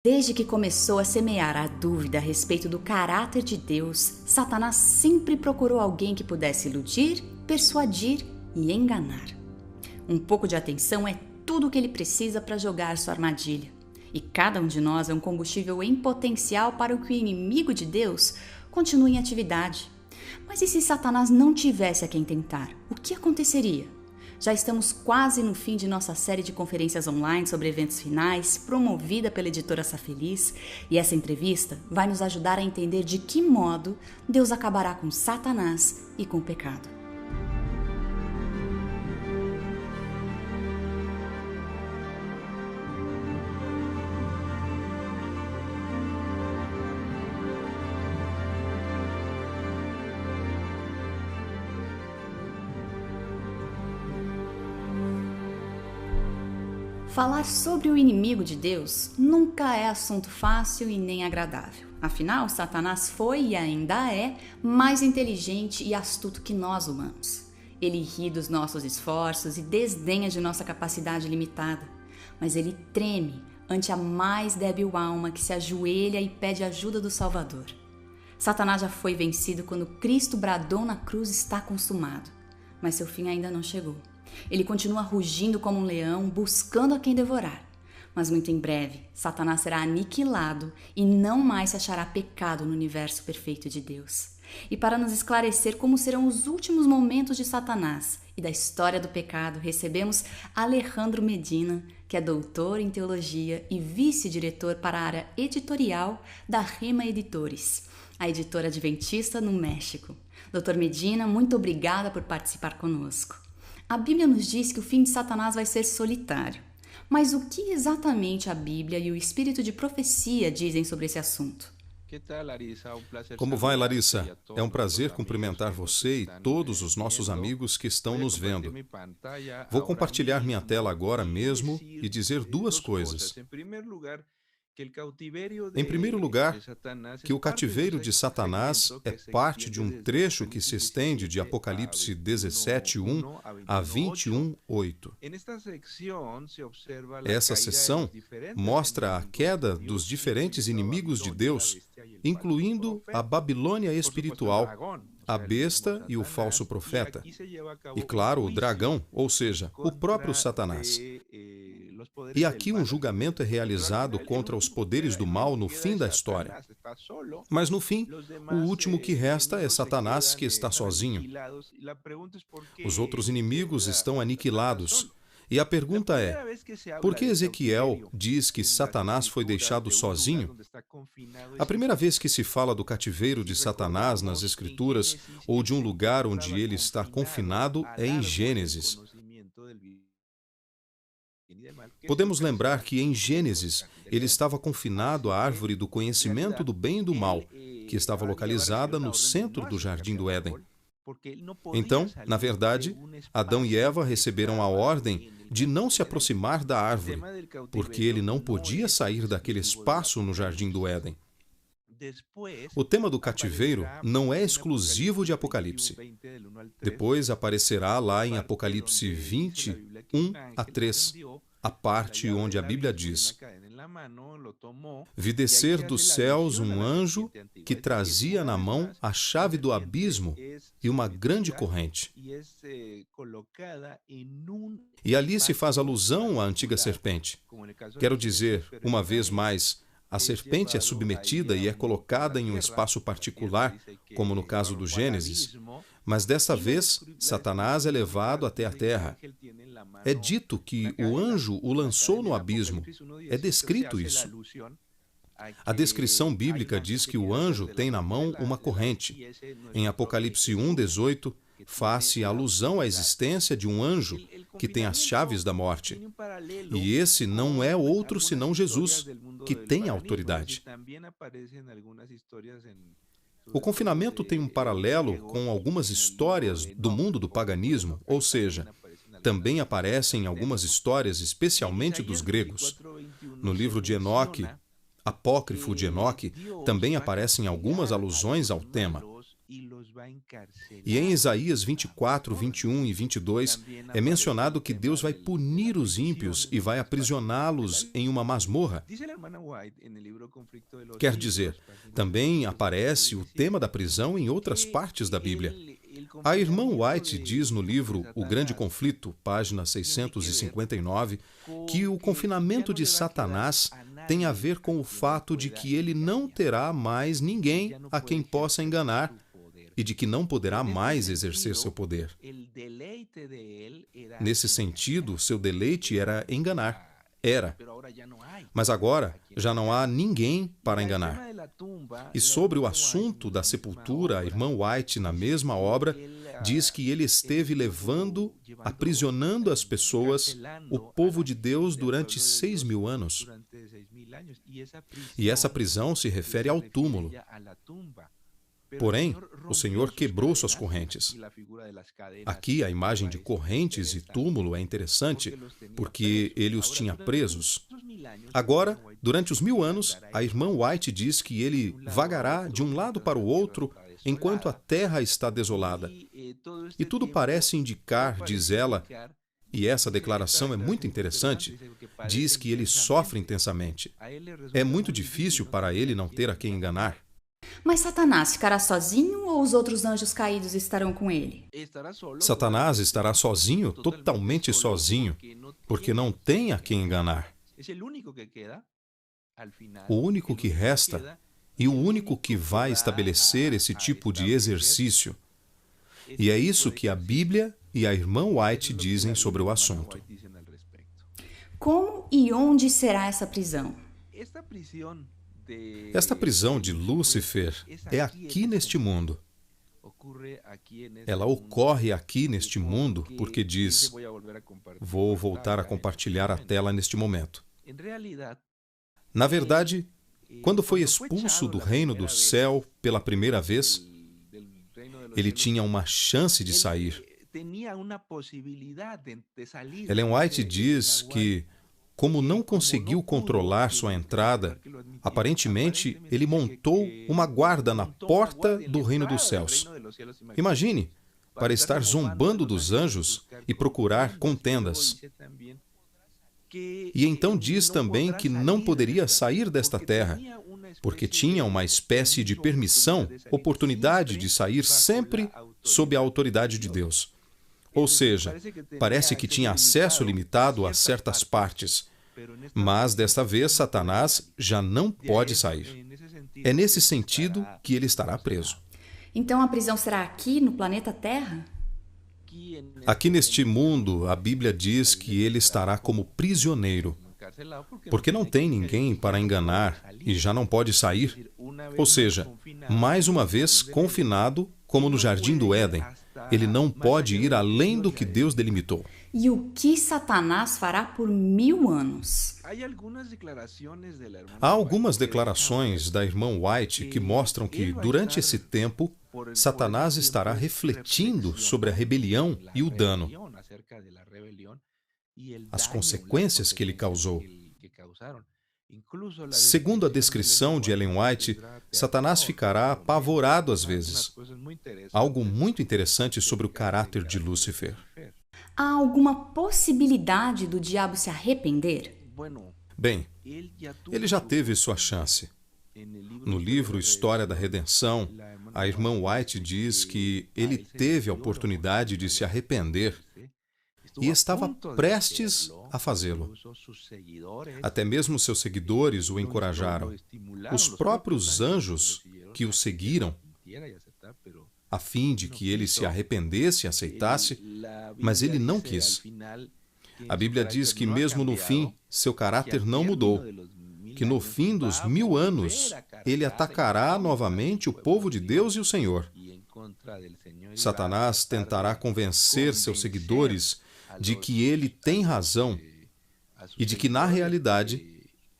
Desde que começou a semear a dúvida a respeito do caráter de Deus, Satanás sempre procurou alguém que pudesse iludir, persuadir e enganar. Um pouco de atenção é tudo o que ele precisa para jogar sua armadilha. E cada um de nós é um combustível em potencial para que o inimigo de Deus continue em atividade. Mas e se Satanás não tivesse a quem tentar? O que aconteceria? Já estamos quase no fim de nossa série de conferências online sobre eventos finais, promovida pela editora Safeliz, e essa entrevista vai nos ajudar a entender de que modo Deus acabará com Satanás e com o pecado. Falar sobre o inimigo de Deus nunca é assunto fácil e nem agradável. Afinal, Satanás foi e ainda é mais inteligente e astuto que nós humanos. Ele ri dos nossos esforços e desdenha de nossa capacidade limitada. Mas ele treme ante a mais débil alma que se ajoelha e pede ajuda do Salvador. Satanás já foi vencido quando Cristo bradou na cruz: "Está consumado", mas seu fim ainda não chegou. Ele continua rugindo como um leão, buscando a quem devorar. Mas muito em breve, Satanás será aniquilado e não mais se achará pecado no universo perfeito de Deus. E para nos esclarecer como serão os últimos momentos de Satanás e da história do pecado, recebemos Alejandro Medina, que é doutor em teologia e vice-diretor para a área editorial da Rema Editores, a editora adventista no México. Doutor Medina, muito obrigada por participar conosco. A Bíblia nos diz que o fim de Satanás vai ser solitário. Mas o que exatamente a Bíblia e o espírito de profecia dizem sobre esse assunto? Como vai, Larissa? É um prazer cumprimentar você e todos os nossos amigos que estão nos vendo. Vou compartilhar minha tela agora mesmo e dizer duas coisas. Em primeiro lugar, que o cativeiro de Satanás é parte de um trecho que se estende de Apocalipse 17:1 a 21:8. Essa seção mostra a queda dos diferentes inimigos de Deus, incluindo a Babilônia espiritual, a besta e o falso profeta. E, claro, o dragão, ou seja, o próprio Satanás. E aqui um julgamento é realizado contra os poderes do mal no fim da história. Mas no fim, o último que resta é Satanás, que está sozinho. Os outros inimigos estão aniquilados. E a pergunta é: por que Ezequiel diz que Satanás foi deixado sozinho? A primeira vez que se fala do cativeiro de Satanás nas Escrituras, ou de um lugar onde ele está confinado, é em Gênesis. Podemos lembrar que em Gênesis ele estava confinado à árvore do conhecimento do bem e do mal, que estava localizada no centro do Jardim do Éden. Então, na verdade, Adão e Eva receberam a ordem de não se aproximar da árvore, porque ele não podia sair daquele espaço no Jardim do Éden. O tema do cativeiro não é exclusivo de Apocalipse. Depois aparecerá lá em Apocalipse 20, 1 a 3, a parte onde a Bíblia diz: "Vi descer dos céus um anjo que trazia na mão a chave do abismo e uma grande corrente." E ali se faz alusão à antiga serpente. Quero dizer, uma vez mais, a serpente é submetida e é colocada em um espaço particular, como no caso do Gênesis, mas desta vez, Satanás é levado até a terra. É dito que o anjo o lançou no abismo. É descrito isso. A descrição bíblica diz que o anjo tem na mão uma corrente. Em Apocalipse 1:18, faz-se alusão à existência de um anjo que tem as chaves da morte. E esse não é outro senão Jesus, que tem a autoridade. O confinamento tem um paralelo com algumas histórias do mundo do paganismo, ou seja, também aparecem em algumas histórias, especialmente dos gregos. No livro de Enoque, apócrifo de Enoque, também aparecem algumas alusões ao tema. E em Isaías 24, 21 e 22, é mencionado que Deus vai punir os ímpios e vai aprisioná-los em uma masmorra. Quer dizer, também aparece o tema da prisão em outras partes da Bíblia. A irmã White diz no livro O Grande Conflito, página 659, que o confinamento de Satanás tem a ver com o fato de que ele não terá mais ninguém a quem possa enganar e de que não poderá mais exercer seu poder. Nesse sentido, seu deleite era enganar. Era. Mas agora já não há ninguém para enganar. E sobre o assunto da sepultura, a irmã White, na mesma obra, diz que ele esteve levando, aprisionando as pessoas, o povo de Deus, durante 6.000 anos. E essa prisão se refere ao túmulo. Porém, o Senhor quebrou suas correntes. Aqui, a imagem de correntes e túmulo é interessante, porque ele os tinha presos. Agora, durante os 1.000 anos, a irmã White diz que ele vagará de um lado para o outro enquanto a terra está desolada. E tudo parece indicar, diz ela, e essa declaração é muito interessante, diz que ele sofre intensamente. É muito difícil para ele não ter a quem enganar. Mas Satanás ficará sozinho ou os outros anjos caídos estarão com ele? Satanás estará sozinho, totalmente sozinho, porque não tem a quem enganar. O único que resta e o único que vai estabelecer esse tipo de exercício. E é isso que a Bíblia e a irmã White dizem sobre o assunto. Como e onde será essa prisão? Esta prisão de Lúcifer é aqui neste mundo. Ela ocorre aqui neste mundo porque diz, vou voltar a compartilhar a tela neste momento. Na verdade, quando foi expulso do reino do céu pela primeira vez, ele tinha uma chance de sair. Ellen White diz que, como não conseguiu controlar sua entrada, aparentemente ele montou uma guarda na porta do reino dos céus. Imagine, para estar zombando dos anjos e procurar contendas. E então diz também que não poderia sair desta terra, porque tinha uma espécie de permissão, oportunidade de sair sempre sob a autoridade de Deus. Ou seja, parece que tinha acesso limitado a certas partes. Mas, desta vez, Satanás já não pode sair. É nesse sentido que ele estará preso. Então a prisão será aqui, no planeta Terra? Aqui neste mundo, a Bíblia diz que ele estará como prisioneiro, porque não tem ninguém para enganar e já não pode sair. Ou seja, mais uma vez confinado, como no Jardim do Éden. Ele não pode ir além do que Deus delimitou. E o que Satanás fará por 1000 anos? Há algumas declarações da irmã White que mostram que, durante esse tempo, Satanás estará refletindo sobre a rebelião e o dano, as consequências que ele causou. Segundo a descrição de Ellen White, Satanás ficará apavorado às vezes. Algo muito interessante sobre o caráter de Lúcifer. Há alguma possibilidade do diabo se arrepender? Bem, ele já teve sua chance. No livro História da Redenção, a irmã White diz que ele teve a oportunidade de se arrepender e estava prestes a fazê-lo. Até mesmo seus seguidores o encorajaram. Os próprios anjos que o seguiram, a fim de que ele se arrependesse e aceitasse, mas ele não quis. A Bíblia diz que mesmo no fim, seu caráter não mudou, que no fim dos 1000 anos, ele atacará novamente o povo de Deus e o Senhor. Satanás tentará convencer seus seguidores de que ele tem razão e de que, na realidade,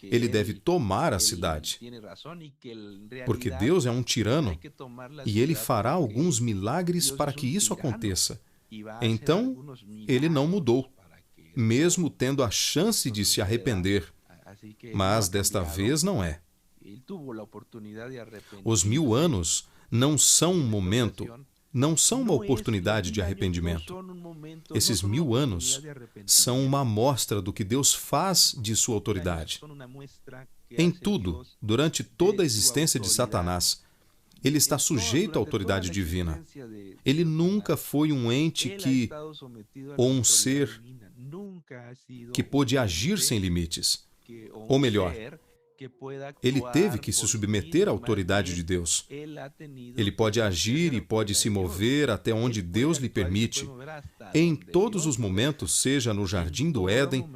ele deve tomar a cidade. Porque Deus é um tirano e ele fará alguns milagres para que isso aconteça. Então, ele não mudou, mesmo tendo a chance de se arrepender. Mas desta vez não é. Os 1000 anos não são um momento, não são uma oportunidade de arrependimento. Esses 1000 anos são uma amostra do que Deus faz de sua autoridade. Em tudo, durante toda a existência de Satanás, ele está sujeito à autoridade divina. Ele nunca foi um ente ou um ser que pôde agir sem limites. Ou melhor, ele teve que se submeter à autoridade de Deus. Ele pode agir e pode se mover até onde Deus lhe permite, em todos os momentos, seja no jardim do Éden,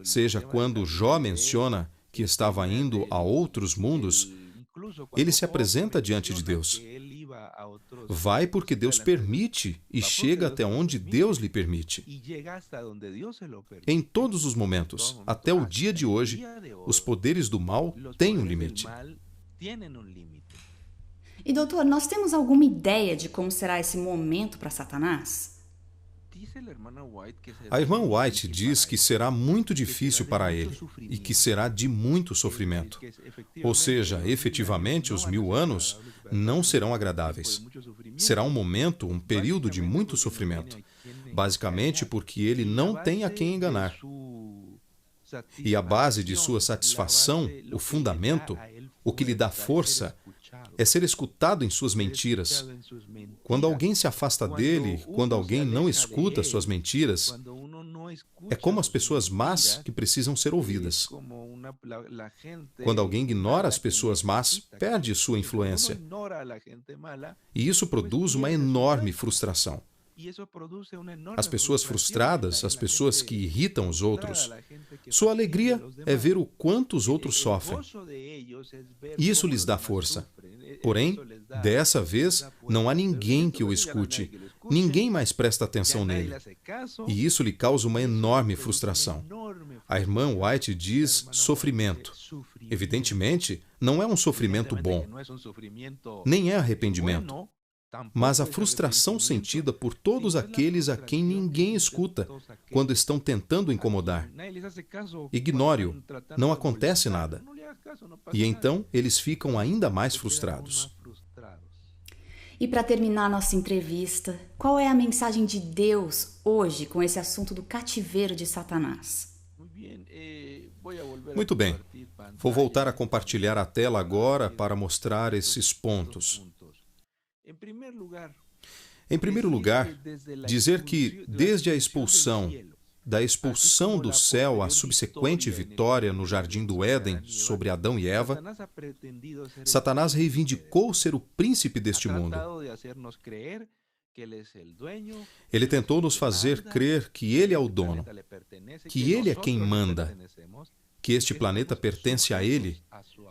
seja quando Jó menciona que estava indo a outros mundos, ele se apresenta diante de Deus. Vai porque Deus permite e chega até onde Deus lhe permite. Em todos os momentos, até o dia de hoje, os poderes do mal têm um limite. E doutor, nós temos alguma ideia de como será esse momento para Satanás? A irmã White diz que será muito difícil para ele e que será de muito sofrimento. Ou seja, efetivamente, os 1000 anos não serão agradáveis. Será um momento, um período de muito sofrimento, basicamente porque ele não tem a quem enganar. E a base de sua satisfação, o fundamento, o que lhe dá força, é ser escutado em suas mentiras. Quando alguém se afasta dele, quando alguém não escuta suas mentiras, é como as pessoas más que precisam ser ouvidas. Quando alguém ignora as pessoas más, perde sua influência. E isso produz uma enorme frustração. As pessoas frustradas, as pessoas que irritam os outros, sua alegria é ver o quanto os outros sofrem. Isso lhes dá força. Porém, dessa vez, não há ninguém que o escute. Ninguém mais presta atenção nele. E isso lhe causa uma enorme frustração. A irmã White diz sofrimento. Evidentemente, não é um sofrimento bom. Nem é arrependimento. Mas a frustração sentida por todos aqueles a quem ninguém escuta quando estão tentando incomodar. Ignore-o, não acontece nada. E então eles ficam ainda mais frustrados. E para terminar nossa entrevista, qual é a mensagem de Deus hoje com esse assunto do cativeiro de Satanás? Muito bem. Vou voltar a compartilhar a tela agora para mostrar esses pontos. Em primeiro lugar, dizer que, desde a expulsão, da expulsão do céu à subsequente vitória no jardim do Éden sobre Adão e Eva, Satanás reivindicou ser o príncipe deste mundo. Ele tentou nos fazer crer que ele é o dono, que ele é quem manda, que este planeta pertence a ele,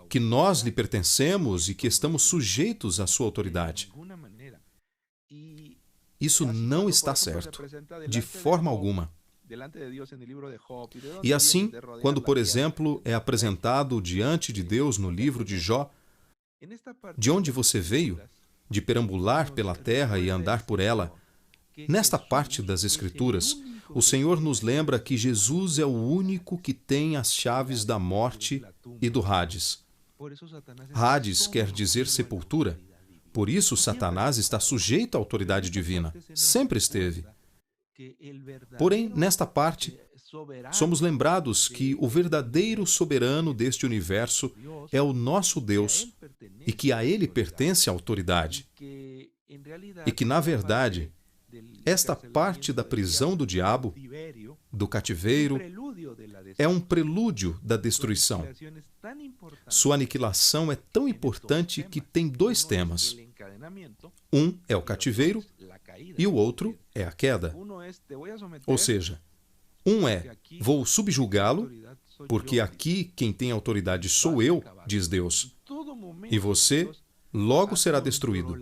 que nós lhe pertencemos e que estamos sujeitos à sua autoridade. Isso não está certo, de forma alguma. E assim, quando, por exemplo, é apresentado diante de Deus no livro de Jó, de onde você veio, de perambular pela terra e andar por ela, nesta parte das Escrituras, o Senhor nos lembra que Jesus é o único que tem as chaves da morte e do Hades. Hades quer dizer sepultura. Por isso, Satanás está sujeito à autoridade divina. Sempre esteve. Porém, nesta parte, somos lembrados que o verdadeiro soberano deste universo é o nosso Deus e que a ele pertence a autoridade. E que, na verdade, esta parte da prisão do diabo, do cativeiro, é um prelúdio da destruição. Sua aniquilação é tão importante que tem 2 temas. Um é o cativeiro e o outro é a queda. Ou seja, um é, vou subjugá-lo, porque aqui quem tem autoridade sou eu, diz Deus, e você logo será destruído.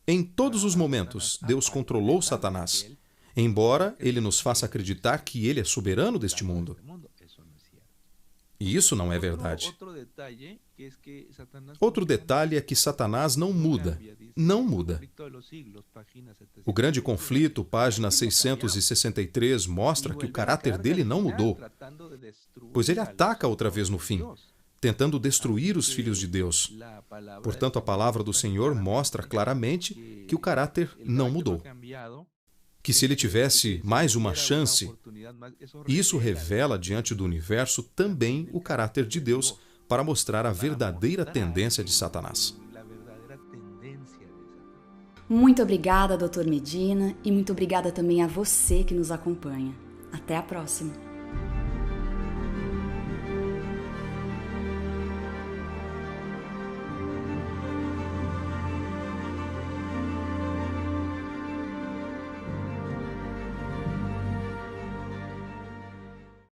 Em todos os momentos, Deus controlou Satanás, embora ele nos faça acreditar que ele é soberano deste mundo. E isso não é verdade. Outro detalhe é que Satanás não muda. Não muda. O Grande Conflito, página 663, mostra que o caráter dele não mudou, pois ele ataca outra vez no fim. tentando destruir os filhos de Deus. Portanto, a palavra do Senhor mostra claramente que o caráter não mudou. Que se ele tivesse mais uma chance, isso revela diante do universo também o caráter de Deus para mostrar a verdadeira tendência de Satanás. Muito obrigada, Dr. Medina, e muito obrigada também a você que nos acompanha. Até a próxima!